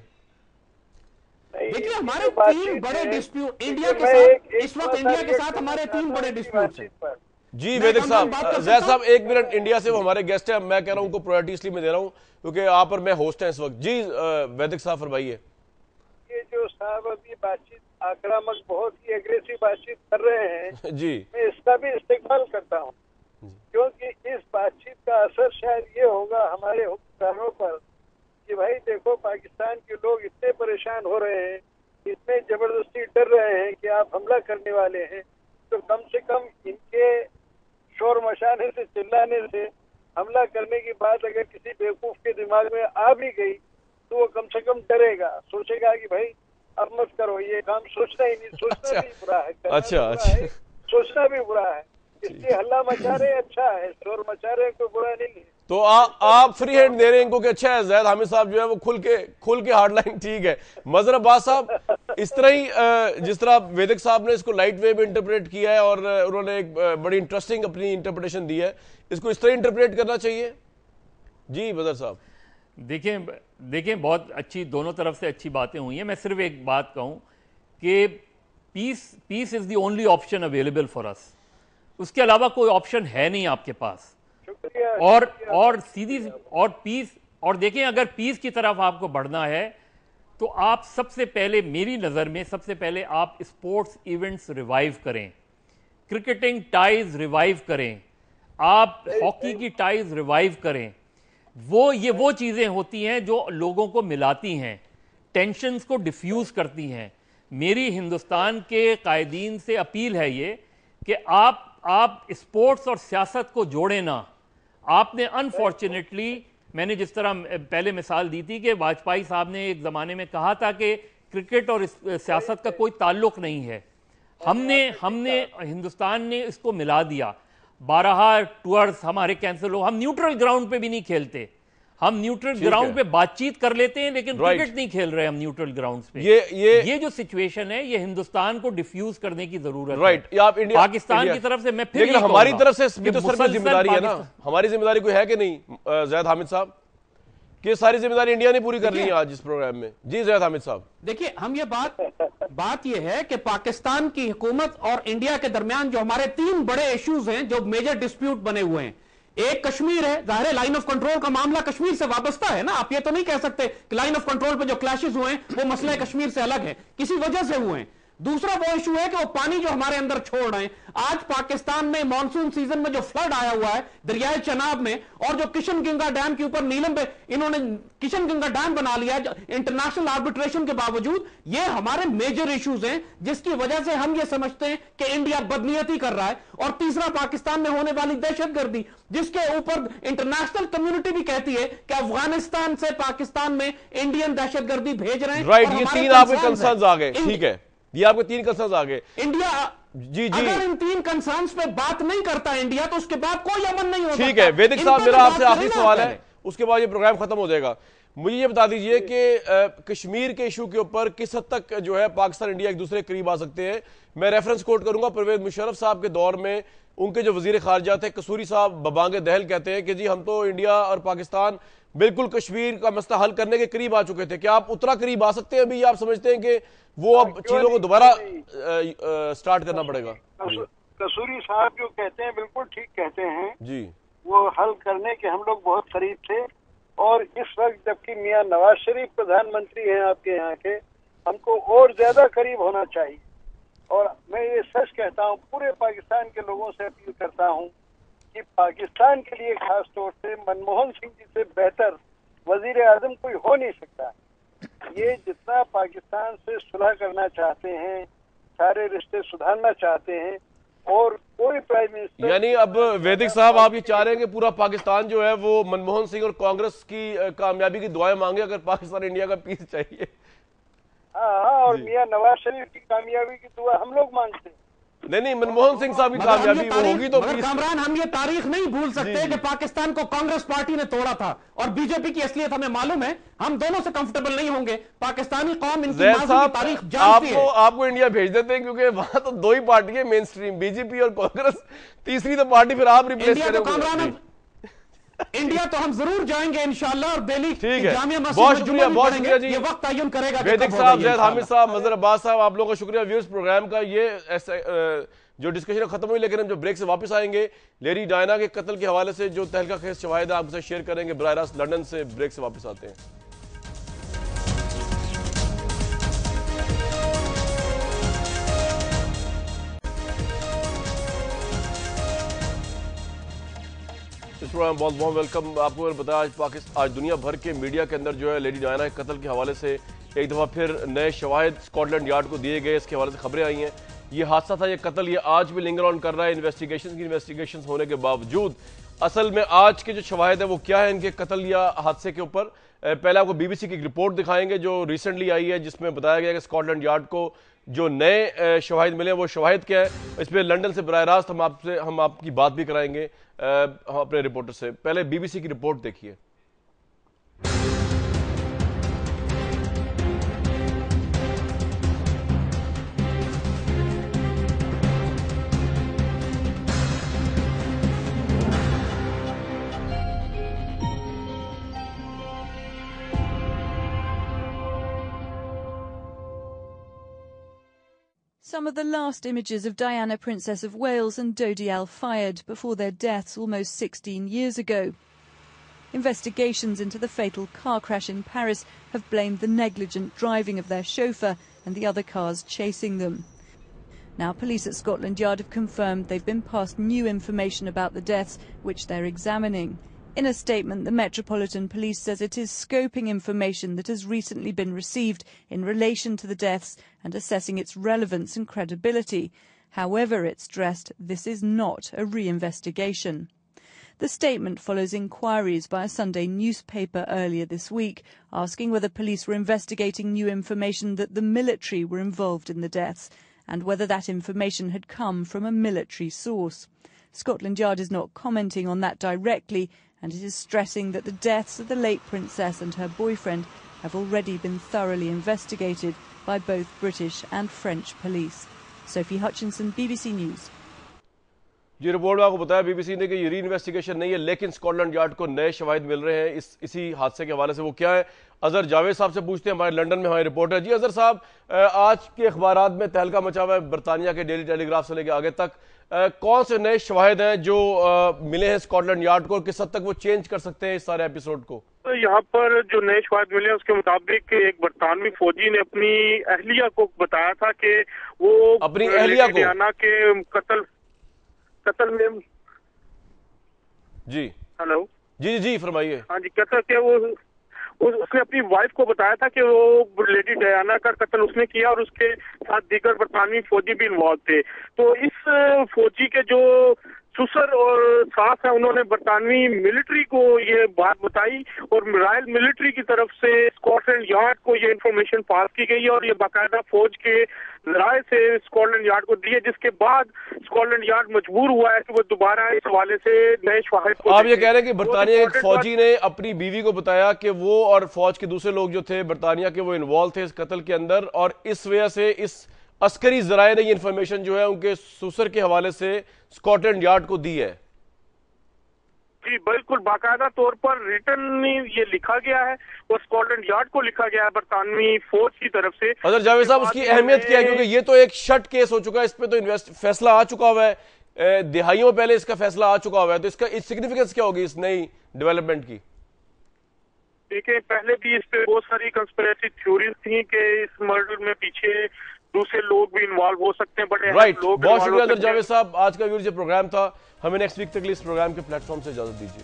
Speaker 2: देखिए, हमारे 3 बड़े डिस्प्यूट इंडिया के साथ इस वक्त, इंडिया के साथ हमारे 3 बड़े डिस्प्यूट हैं।
Speaker 1: जी वैदिक साहब, जैद साहब एक मिनट, इंडिया से वो हमारे गेस्ट हैं, मैं कह रहा हूं उनको प्रायोरिटी इसलिए मैं दे रहा हूं क्योंकि आप और मैं होस्ट हैं इस वक्त। जी वैदिक साहब फरमाइए।
Speaker 4: ये जो साहब अभी बातचीत आक्रामक, बहुत ही एग्रेसिव बातचीत कर रहे हैं
Speaker 1: जी,
Speaker 4: मैं इसका भी इस्तेमाल करता हूँ, क्योंकि इस बातचीत का असर शायद ये होगा हमारे हुक्मरानों पर कि भाई देखो, पाकिस्तान के लोग इतने परेशान हो रहे हैं, इतने जबरदस्ती डर रहे हैं कि आप हमला करने वाले हैं, तो कम से कम इनके शोर मचाने से, चिल्लाने से, हमला करने की बात अगर किसी बेवकूफ के दिमाग में आ भी गई तो वो कम से कम डरेगा, सोचेगा कि भाई अब मत करो ये काम, सोचना ही नहीं, सोचना भी बुरा है,
Speaker 1: अच्छा,
Speaker 4: सोचना भी बुरा है, इसलिए हल्ला मचा रहे अच्छा है, शोर मचा रहे कोई बुरा नहीं है।
Speaker 1: तो आप फ्री हैंड दे रहे हैं इनको कि अच्छा है, जैद हामिद साहब जो है वो खुल के हार्ड लाइन, ठीक है। मजहर अब्बास साहब, इस तरह ही जिस तरह वैदिक साहब ने इसको लाइट वे में इंटरप्रेट किया है और उन्होंने एक बड़ी इंटरेस्टिंग अपनी इंटरप्रिटेशन दी है, इसको इस तरह इंटरप्रेट करना चाहिए? जी मजहर साहब।
Speaker 5: देखें बहुत अच्छी, दोनों तरफ से अच्छी बातें हुई हैं। मैं सिर्फ एक बात कहूं कि peace is the only option available for us, उसके अलावा कोई ऑप्शन है नहीं आपके पास। और सीधी और पीस, और देखें अगर पीस की तरफ आपको बढ़ना है तो आप सबसे पहले, मेरी नज़र में सबसे पहले आप स्पोर्ट्स इवेंट्स रिवाइव करें, क्रिकेटिंग टाइज रिवाइव करें, आप हॉकी की टाइज रिवाइव करें। वो चीज़ें होती हैं जो लोगों को मिलाती हैं, टेंशन्स को डिफ्यूज़ करती हैं। मेरी हिंदुस्तान के कायदीन से अपील है ये कि आप स्पोर्ट्स और सियासत को जोड़ें ना। आपने अनफॉर्चुनेटली, मैंने जिस तरह पहले मिसाल दी थी कि वाजपेयी साहब ने एक ज़माने में कहा था कि क्रिकेट और सियासत का कोई ताल्लुक नहीं है, हमने हिंदुस्तान ने इसको मिला दिया। 12 टूर्स हमारे कैंसिल हो, हम न्यूट्रल ग्राउंड पे भी नहीं खेलते, हम न्यूट्रल ग्राउंड पे बातचीत कर लेते हैं, लेकिन क्रिकेट नहीं खेल रहे हम न्यूट्रल ग्राउंड पे। ये जो सिचुएशन है, ये हिंदुस्तान को डिफ्यूज करने की जरूरत है।
Speaker 1: आप इंडिया,
Speaker 5: पाकिस्तान की तरफ से मैं फिर,
Speaker 1: लेकिन हमारी तरफ से भी तो सर जिम्मेदारी है ना, हमारी जिम्मेदारी कोई है कि नहीं ज़ैद हामिद साहब, कि सारी जिम्मेदारी इंडिया ने पूरी कर ली है आज इस प्रोग्राम में। जी ज़ैद हामिद साहब, देखिए
Speaker 2: हम ये बात ये है कि पाकिस्तान की हुकूमत और इंडिया के दरमियान जो हमारे 3 बड़े इश्यूज हैं, जो मेजर डिस्प्यूट बने हुए हैं, एक कश्मीर है, जाहिर है लाइन ऑफ कंट्रोल का मामला कश्मीर से वाबस्ता है ना। आप ये तो नहीं कह सकते कि लाइन ऑफ कंट्रोल पे जो क्लैशेस हुए हैं वो मसला कश्मीर से अलग है, किसी वजह से हुए हैं। दूसरा वो इशू है कि वो पानी जो हमारे अंदर छोड़ रहे हैं, आज पाकिस्तान में मॉनसून सीजन में जो फ्लड आया हुआ है दरियाए चनाब में, और जो किशन गंगा डैम के ऊपर नीलम पे इन्होंने किशन गंगा डैम बना लिया इंटरनेशनल आर्बिट्रेशन के बावजूद, ये हमारे मेजर इश्यूज हैं जिसकी वजह से हम ये समझते हैं कि इंडिया बदनीयती कर रहा है। और तीसरा पाकिस्तान में होने वाली दहशतगर्दी, जिसके ऊपर इंटरनेशनल कम्युनिटी भी कहती है कि अफगानिस्तान से पाकिस्तान में इंडियन दहशतगर्दी भेज रहे हैं।
Speaker 1: राइट, ये 3 आपके कंसर्न्स आ गए, ठीक है, ये आपके 3 कंसर्न्स आ गए।
Speaker 2: इंडिया
Speaker 1: जी
Speaker 2: अगर इन 3 कंसर्न्स पे बात नहीं करता इंडिया, तो उसके बाद कोई अमन नहीं होगा।
Speaker 1: ठीक है वैदिक साहब, मेरा आपसे आखिरी सवाल है, उसके बाद ये प्रोग्राम खत्म हो जाएगा। मुझे ये बता दीजिए कि कश्मीर के इशू के ऊपर किस हद तक जो है पाकिस्तान इंडिया एक दूसरे के करीब आ सकते हैं। मैं रेफरेंस कोट करूंगा परवेज मुशर्रफ साहब के दौर में, उनके जो वजीर खारजा थे कसूरी साहब बबांगे दहल कहते हैं कि जी हम तो इंडिया और पाकिस्तान बिल्कुल कश्मीर का मसला हल करने के करीब आ चुके थे। क्या आप उतना करीब आ सकते हैं अभी, आप समझते हैं कि वो अब चीजों को दोबारा स्टार्ट करना पड़ेगा?
Speaker 4: कसूरी साहब जो कहते हैं बिल्कुल ठीक कहते हैं
Speaker 1: जी,
Speaker 4: वो हल करने के हम लोग बहुत करीब थे। और इस वक्त जबकि मियां नवाज शरीफ प्रधानमंत्री हैं आपके यहाँ के, हमको और ज्यादा करीब होना चाहिए। और मैं ये सच कहता हूँ, पूरे पाकिस्तान के लोगों से अपील करता हूँ कि पाकिस्तान के लिए खास तौर से मनमोहन सिंह जी से बेहतर वजीर आजम कोई हो नहीं सकता। ये जितना पाकिस्तान से सुलह करना चाहते हैं, सारे रिश्ते सुधारना चाहते हैं, और कोई प्राइम मिनिस्टर,
Speaker 1: यानी अब वैदिक साहब आप ये चाह रहे हैं कि पूरा पाकिस्तान जो है वो मनमोहन सिंह और कांग्रेस की कामयाबी की दुआएं मांगे अगर पाकिस्तान इंडिया का पीस चाहिए?
Speaker 4: हाँ, और मियां नवाज शरीफ की कामयाबी की दुआ हम लोग मांगते हैं।
Speaker 1: नहीं, मनमोहन सिंह साहब की कामयाबी वो होगी तो
Speaker 2: कामरान, हम ये तारीख नहीं भूल सकते कि पाकिस्तान को कांग्रेस पार्टी ने तोड़ा था, और बीजेपी की असलियत हमें मालूम है। हम दोनों से कंफर्टेबल नहीं होंगे, पाकिस्तानी कौम इनकी तारीख जानती है।
Speaker 1: आपको इंडिया भेज देते हैं क्योंकि वहां तो 2 ही पार्टी है मेन स्ट्रीम, बीजेपी और कांग्रेस, तीसरी तो पार्टी फिर आप रिप्लेस करेंगे।
Speaker 2: इंडिया तो हम जरूर जाएंगे इंशाल्लाह, और दिल्ली
Speaker 1: ठीक है,
Speaker 2: जामिया मस्जिद
Speaker 1: बहुत शुक्रिया जी।
Speaker 2: ये वक्त तयन करेगा।
Speaker 1: वैदिक साहब, ज़ैद हामिद साहब, मजहर अब्बास साहब, आप लोगों का शुक्रिया। व्यूअर्स, प्रोग्राम का ये जो डिस्कशन खत्म हुई, लेकिन हम जब ब्रेक से वापस आएंगे लेडी डायना के कत्ल के हवाले से जो तहलका खेज शवाहिद है आपके साथ शेयर करेंगे बराह रास्त लंदन से। ब्रेक से वापस आते हैं। इस प्रोग्राम बहुत बहुत वेलकम। आपको मैंने बताया आज दुनिया भर के मीडिया के अंदर जो है लेडी डायना के कत्ल के हवाले से एक दफ़ा फिर नए शवाहिद स्कॉटलैंड यार्ड को दिए गए, इसके हवाले से खबरें आई हैं। ये हादसा था, ये कत्ल, ये आज भी लिंगर ऑन कर रहा है इन्वेस्टिगेशन होने के बावजूद। असल में आज के जो शवाहिद है वो क्या है इनके कत्ल या हादसे के ऊपर। पहले आपको बीबीसी की एक रिपोर्ट दिखाएंगे जो रिसेंटली आई है, जिसमें बताया गया कि स्कॉटलैंड यार्ड को जो नए शवाहिद मिले वो शवाहिद क्या है। इसमें लंदन से बराह रास्त हम आपकी बात भी कराएंगे अपने रिपोर्टर से। पहले बीबीसी की रिपोर्ट देखिए।
Speaker 6: Some of the last images of Diana, Princess of Wales and Dodi Al-Fayed before their deaths almost 16 years ago. Investigations into the fatal car crash in Paris have blamed the negligent driving of their chauffeur and the other cars chasing them. Now police at Scotland Yard have confirmed they've been passed new information about the deaths, which they're examining. In a statement, the Metropolitan Police says it is scoping information that has recently been received in relation to the deaths and assessing its relevance and credibility. However, it's stressed this is not a reinvestigation. The statement follows inquiries by a Sunday newspaper earlier this week, asking whether police were investigating new information that the military were involved in the deaths and whether that information had come from a military source. Scotland Yard is not commenting on that directly and it is stressing that the deaths of the late princess and her boyfriend have already been thoroughly investigated by both British and French police. Sophie Hutchinson, BBC News.
Speaker 1: Ji report में आपको बताया BBC ने कि ये री investigation नहीं है, लेकिन स्कॉटलैंड यार्ड को नए शवाहिद मिल रहे हैं इसी हादसे के हवाले से। वो क्या है, अजहर जावेद साहब से पूछते हैं, हमारे लंदन में हमारे रिपोर्टर। जी अजहर साहब, आज के अखबारात में तहलका मचा हुआ है, बरतानिया के डेली टेलीग्राफ से लेकर आगे तक कौन से नए शवाहिद हैं जो मिले हैं स्कॉटलैंड यार्ड को, और किस हद तक वो चेंज कर सकते हैं इस सारे एपिसोड को?
Speaker 7: तो यहाँ पर जो नए शवाहिद मिले उसके मुताबिक एक बरतानवी फौजी ने अपनी अहलिया को बताया था कि वो
Speaker 1: अपनी अहलिया को
Speaker 7: डियाना के कत्ल में
Speaker 1: जी
Speaker 7: हेलो
Speaker 1: जी जी फरमाइए।
Speaker 7: हाँ जी, कत्ल के उसने अपनी वाइफ को बताया था कि वो लेडी डायना का कत्ल उसने किया और उसके साथ दीगर बरतानवी फौजी भी इन्वॉल्व थे। तो इस फौजी के जो ससुर और सास है उन्होंने बरतानवी मिलिट्री को ये बात बताई और रॉयल मिलिट्री की तरफ से स्कॉटलैंड यार्ड को ये इंफॉर्मेशन पास की गई और ये बाकायदा फौज के राय से स्कॉटलैंड यार्ड को दिए, जिसके बाद स्कॉटलैंड यार्ड मजबूर हुआ है कि वो दोबारा इस हवाले से नए शवाहिद को।
Speaker 1: आप ये कह रहे हैं कि बरतानिया एक फौजी ने अपनी बीवी को बताया कि वो और फौज के दूसरे लोग जो थे बरतानिया के वो इन्वॉल्व थे इस कत्ल के अंदर, और इस वजह से इस अस्करी जराए ने ये इंफॉर्मेशन जो है उनके ससुर के हवाले से स्कॉटलैंड यार्ड को दी है?
Speaker 7: जी बिल्कुल, बाकायदा तौर पर रिटर्न में ये लिखा गया है और स्कॉटलैंड यार्ड को लिखा गया है बरतानवी फौज की तरफ से।
Speaker 1: अजहर जावेद साहब, उसकी अहमियत क्या है, क्योंकि ये तो एक शट केस हो चुका है, इस पे तो फैसला आ चुका हुआ है, दिहाइयों पहले इसका फैसला आ चुका हुआ है, तो इसका सिग्निफिकेंस क्या होगी इस नई डेवलपमेंट की?
Speaker 7: देखिए, पहले भी इस पे बहुत सारी कंस्पिरेसी थ्योरीज थी कि इस मर्डर में पीछे दूसरे लोग भी इन्वॉल्व हो सकते हैं, बट
Speaker 1: राइट, बहुत शुक्रिया अजहर जावेद साहब। आज का व्यूअर जो प्रोग्राम था, हमें नेक्स्ट वीक तक इस प्रोग्राम के प्लेटफॉर्म से इजाजत दीजिए।